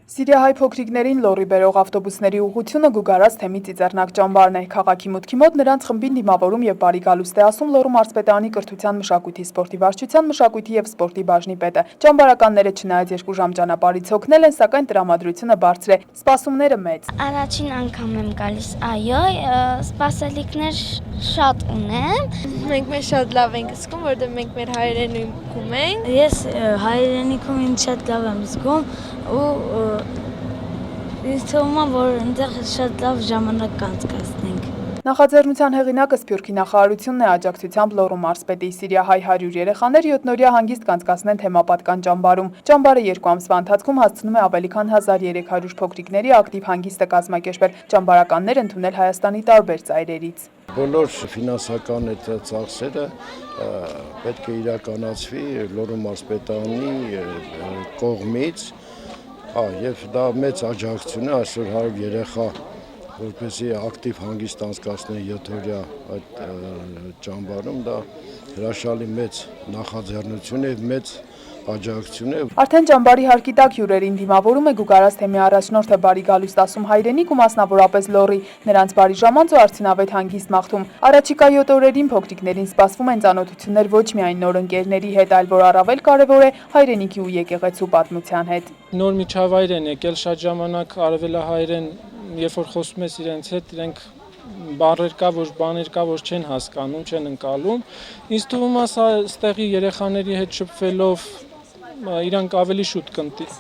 Սիրիահայ փոքրիկներին լոռի բերող ավտոբուսների ուղղությունը Գուգարաց թեմի Ծիծեռնակ ճամբարն է, քաղաքի մուտքի մոտ նրանց խմբին դիմավորում եւ բարի գալուստ է ասում Լոռու մարզպետարանի կրթության, մշակույթի, սպորտի վարչության, մշակույթի եւ սպորտի բաժնի պետը։ Ճամբարականները չնայած 2 ժամ ճանապարհից հոգնել են, սակայն տրամադրությունը բարձր է, սպասումները մեծ։ Առաջին անգամ եմ գալիս, այո, սպասելիքներ շատ ունեմ։ Մենք մեզ շատ լավ ենք զգում, որովհետեւ մենք մեր հայրենիքում ենք։ Ես հայրենիքում ինձ շատ լավ եմ զգում ու ինձ թվում է, որ այնտեղ շատ լավ ժամանակ կանցկացնենք։ Նախաձեռնության հեղինակը Սփյուռքի նախարարությունն է, աջակցությամբ Լոռու մարզպետի Սիրիահայ 100 երեխաներ 7-օրյա հանգիստ կանցկացնեն թեմապատկան ճամբարում։ Ճամբարը 2 ամսվա ընթացքում հասցնում է ավելի քան 1300 փոքրիկների ակտիվ հանգիստը կազմակերպել, ճամբարականներ ընդունել Հայաստանի տարբեր ծայրերից։ Բոլոր ֆինանսական այդ ծախսերը պետք է իրականացվի Լոռու մարզպետարանի կողմից, եւ դա մեծ աջակցություն է այսօր 100 երեխա որպեսզի ակտիվ հանգիստ անցկացնեն 7-օրյա այդ ճամբարում, դա հրաշալի մեծ նախաձեռնություն է, մեծ աջակցություն է։ Արդեն ճամբարի հարկի տակ հյուրերին դիմավորում է Գուգարաց թեմի առաջնորդը բարի գալուստ ասում հայրենիք ու մասնավորապես Լոռի, նրանց բարի ժամանց ու արդյունավետ հանգիստ մաղթում։ Առաջիկա 7 օրերին փոքրիկներին սպասվում են ծանոթություններ ոչ միայն նոր ընկերների հետ, այլ որ առավել կարևոր է հայրենիքի ու եկեղեցու պատմության հետ։ Նոր միջավայր են եկել, շատ ժամանակ արևելահայերեն, երբ որ խոսում ես իրենց հետ, իրենք բառեր կա, որ բաներ կա, որ չեն հասկանում, չեն ընկալում։ Ինձ թվում է սա ստեղի երեխաների հետ շփվելով իրանք ավելի շուտ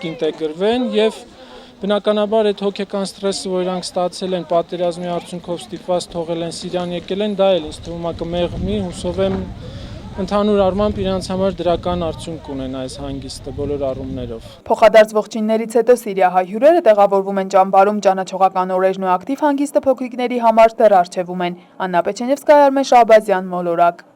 կինտեգրվեն եւ բնականաբար այդ հոգեկան ստրեսը, որ իրանք ստացել են պատերազմի արդյունքով ստիպված թողել են Սիրիան եկել են, դա էլ ինձ թվում է կմեղմի, հուսով եմ ընդհանուր առմամբ իրանց համար դրական արդյունք ունենա այս հանգիստը բոլոր առումներով։ Փոխադարձ ողջույններից հետո Սիրիահայ հյուրերը տեղավորվում են ճամբարում, ճանաչողական օրերն ու ակտիվ հանգիստը փոքրիկների համար դեռ առջևում են։ Աննա Պեչենևսկայ, Արմեն Շահբազյան, Մոլորակ։